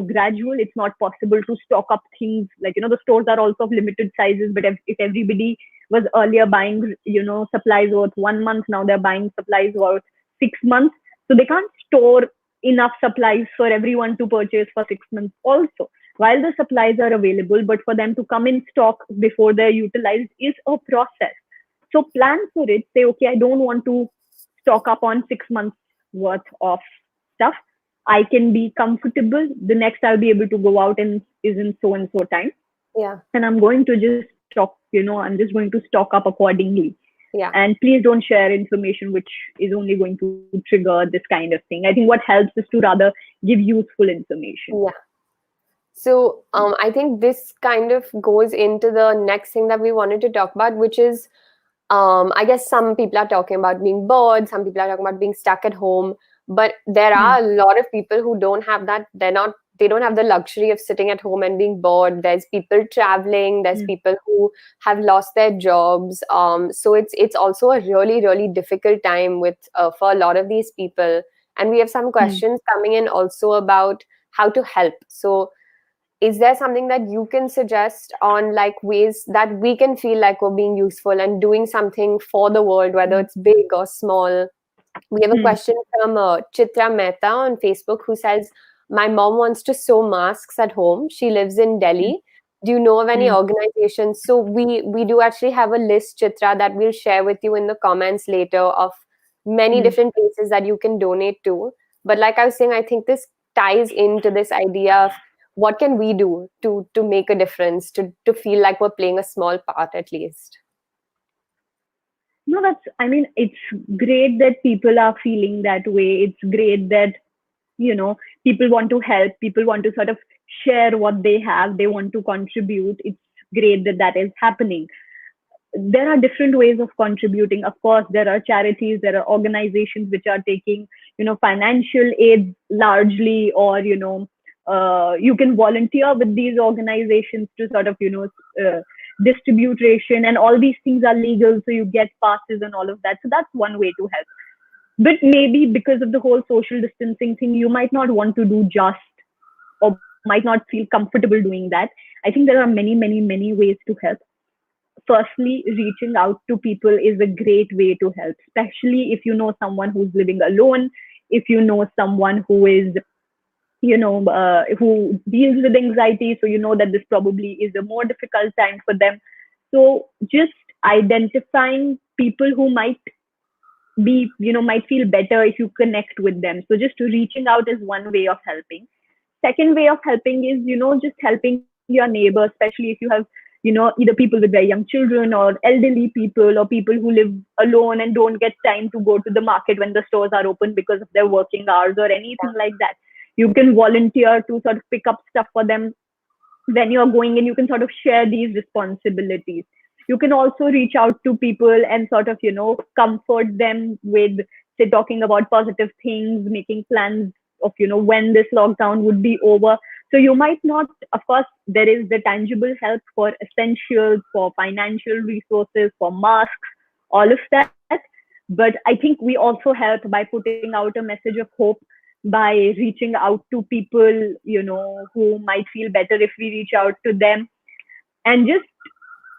gradual. It's not possible to stock up things. Like, the stores are also of limited sizes, but if everybody was earlier buying, supplies worth 1 month, now they're buying supplies worth 6 months. So they can't store enough supplies for everyone to purchase for 6 months also. While the supplies are available, but for them to come in stock before they're utilized is a process. So plan for it. Say, okay, I don't want to stock up on 6 months worth of stuff. I can be comfortable. The next I'll be able to go out and is in so and so time. Yeah. And I'm going to just stock, I'm just going to stock up accordingly. Yeah. And please don't share information which is only going to trigger this kind of thing. I think what helps is to rather give useful information. Yeah. So I think this kind of goes into the next thing that we wanted to talk about, which is, I guess some people are talking about being bored, some people are talking about being stuck at home, but there are a lot of people who don't have that. They're not they don't have the luxury of sitting at home and being bored. There's people traveling, there's people who have lost their jobs. So it's also a really, really difficult time with for a lot of these people. And we have some Hmm. questions coming in also about how to help. So is there something that you can suggest on like ways that we can feel like we're being useful and doing something for the world, whether Hmm. it's big or small? We have a Hmm. question from Chitra Mehta on Facebook who says, my mom wants to sew masks at home. She lives in Hmm. Delhi. Do you know of any Hmm. organizations? So we do actually have a list, Chitra, that we'll share with you in the comments later of many Hmm. different places that you can donate to. But like I was saying, I think this ties into this idea of what can we do to make a difference, to feel like we're playing a small part at least. No, I mean, it's great that people are feeling that way. It's great that, people want to help, people want to sort of share what they have, they want to contribute. It's great that that is happening. There are different ways of contributing. Of course, there are charities, there are organizations which are taking, financial aid largely, or, you can volunteer with these organizations to sort of, distribute ration, and all these things are legal. So you get passes and all of that. So that's one way to help. But maybe because of the whole social distancing thing, you might not want to do just, or might not feel comfortable doing that. I think there are many, many, many ways to help. Firstly, reaching out to people is a great way to help, especially if you know someone who's living alone, if you know someone who is, who deals with anxiety. So you know that this probably is a more difficult time for them. So just identifying people who might feel better if you connect with them. So just reaching out is one way of helping. Second way of helping is, just helping your neighbor, especially if you have, either people with very young children, or elderly people, or people who live alone and don't get time to go to the market when the stores are open because of their working hours or anything like that. You can volunteer to sort of pick up stuff for them when you're going, and you can sort of share these responsibilities. You can also reach out to people and sort of, comfort them with, say, talking about positive things, making plans of, when this lockdown would be over. So you might not, of course, there is the tangible help for essentials, for financial resources, for masks, all of that. But I think we also help by putting out a message of hope, by reaching out to people, who might feel better if we reach out to them. And just,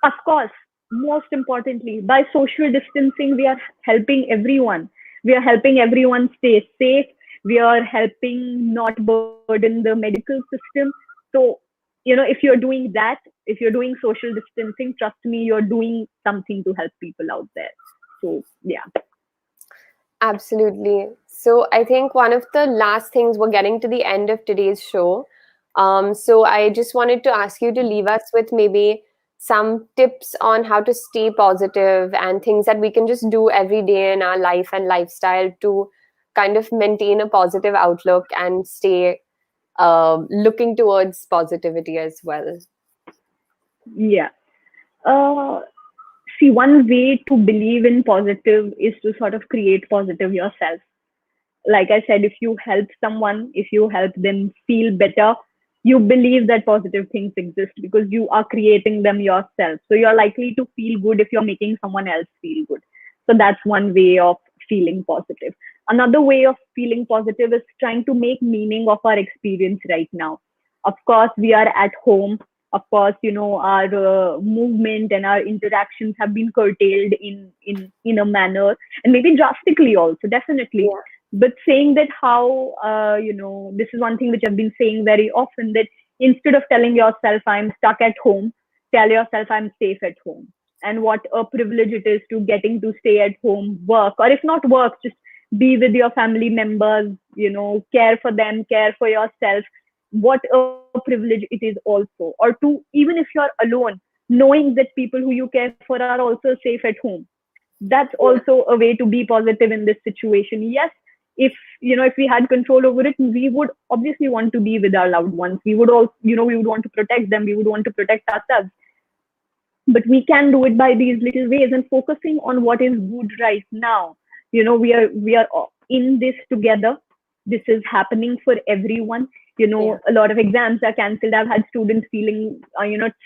of course, most importantly, by social distancing, we are helping everyone. We are helping everyone stay safe. We are helping not burden the medical system. So, if you're doing that, if you're doing social distancing, trust me, you're doing something to help people out there. So, yeah. Absolutely. So I think one of the last things, we're getting to the end of today's show. So I just wanted to ask you to leave us with maybe some tips on how to stay positive and things that we can just do every day in our life and lifestyle to kind of maintain a positive outlook and stay looking towards positivity as well. Yeah. Uh, See, one way to believe in positive is to sort of create positive yourself. Like I said, if you help someone, if you help them feel better, you believe that positive things exist because you are creating them yourself. So you're likely to feel good if you're making someone else feel good. So that's one way of feeling positive. Another way of feeling positive is trying to make meaning of our experience right now. Of course, we are at home. Of course, our movement and our interactions have been curtailed in a manner, and maybe drastically also, definitely. Yeah. But saying that how, this is one thing which I've been saying very often, that instead of telling yourself I'm stuck at home, tell yourself I'm safe at home. And what a privilege it is to getting to stay at home, work, or if not work, just be with your family members, care for them, care for yourself. What a privilege it is also. Or to, even if you're alone, knowing that people who you care for are also safe at home, that's Yeah. also a way to be positive in this situation. Yes, if we had control over it, we would obviously want to be with our loved ones. We would all, we would want to protect them, we would want to protect ourselves. But we can do it by these little ways and focusing on what is good right now. We are in this together. This is happening for everyone. Yeah. A lot of exams are cancelled. I've had students feeling,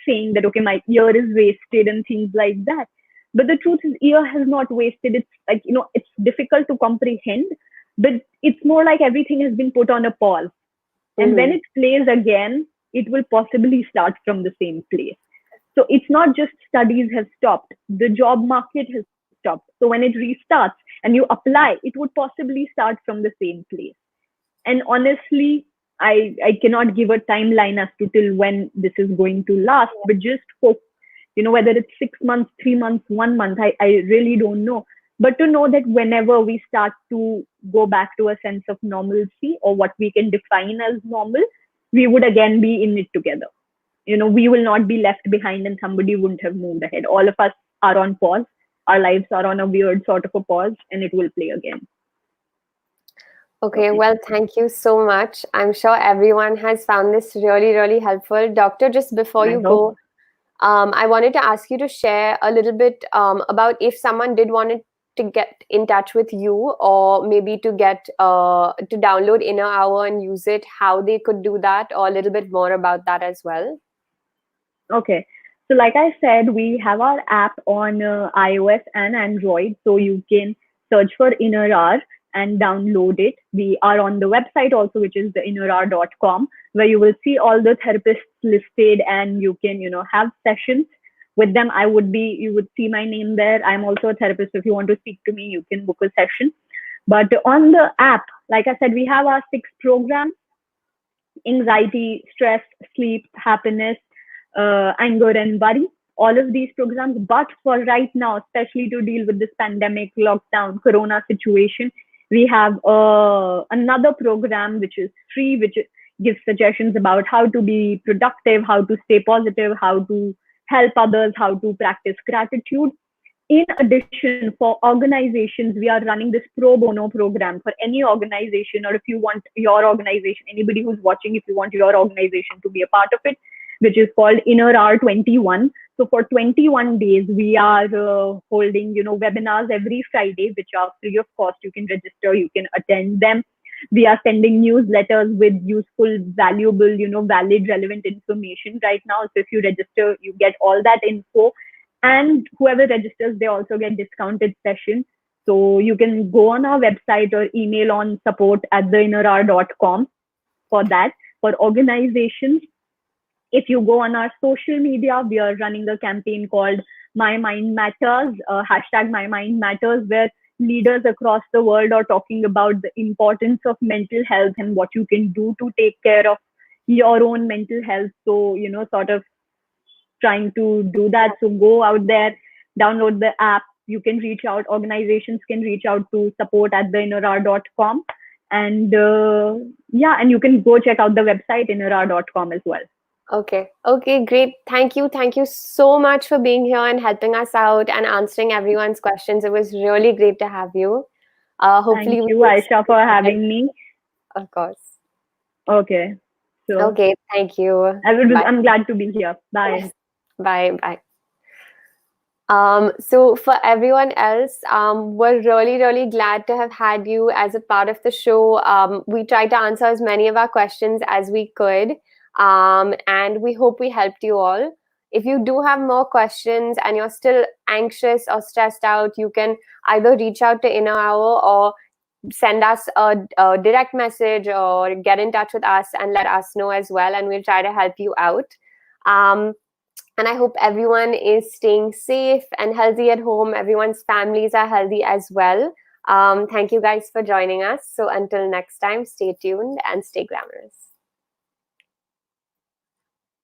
saying that, okay, my year is wasted and things like that. But the truth is, year has not wasted. It's like, it's difficult to comprehend, but it's more like everything has been put on a pause. And when Mm-hmm. it plays again, it will possibly start from the same place. So it's not just studies have stopped, the job market has stopped. So when it restarts and you apply, it would possibly start from the same place. And honestly, I cannot give a timeline as to till when this is going to last, but just hope, whether it's 6 months, 3 months, 1 month, I really don't know. But to know that whenever we start to go back to a sense of normalcy or what we can define as normal, we would again be in it together. We will not be left behind and somebody wouldn't have moved ahead. All of us are on pause. Our lives are on a weird sort of a pause and it will play again. Okay, well, thank you so much. I'm sure everyone has found this really, really helpful. Doctor, just before I you hope. go, I wanted to ask you to share a little bit about if someone did want to get in touch with you, or maybe to get to download InnerHour and use it, how they could do that, or a little bit more about that as well. Okay. So, like I said, we have our app on iOS and Android. So, you can search for InnerHour and download it. We are on the website also, which is the innerhour.com, where you will see all the therapists listed and you can, have sessions with them. You would see my name there. I'm also a therapist. If you want to speak to me, you can book a session. But on the app, like I said, we have our 6 programs: anxiety, stress, sleep, happiness, anger, and worry. All of these programs. But for right now, especially to deal with this pandemic, lockdown, corona situation, we have another program which is free, which gives suggestions about how to be productive, how to stay positive, how to help others, how to practice gratitude. In addition, for organizations, we are running this pro bono program for any organization, or if you want your organization, anybody who's watching, if you want your organization to be a part of it, which is called InnerHour 21. So for 21 days, we are holding, webinars every Friday, which are free of cost. You can register, you can attend them. We are sending newsletters with useful, valuable, valid, relevant information right now. So if you register, you get all that info. And whoever registers, they also get discounted sessions. So you can go on our website or email on support@theinnerhour.com for that. For organizations, if you go on our social media, we are running a campaign called My Mind Matters, hashtag My Mind Matters, where leaders across the world are talking about the importance of mental health and what you can do to take care of your own mental health. So, sort of trying to do that. So go out there, download the app. You can reach out, organizations can reach out to support@theinnerhour.com. And and you can go check out the website, innerhour.com, as well. Okay. Okay, great. Thank you. Thank you so much for being here and helping us out and answering everyone's questions. It was really great to have you. Hopefully Thank we you, will Ayesha, see for you again. having me. Of course. Okay. So Okay, thank you. Bye. I'm glad to be here. Bye. Yes. Bye. Bye. So for everyone else, we're really, really glad to have had you as a part of the show. We tried to answer as many of our questions as we could, and we hope we helped you all. If you do have more questions and you're still anxious or stressed out, you can either reach out to InnerHour or send us a direct message or get in touch with us and let us know as well, and we'll try to help you out. Um, and I hope everyone is staying safe and healthy at home. Everyone's families are healthy as well. Thank you guys for joining us. So until next time, stay tuned and stay glamorous.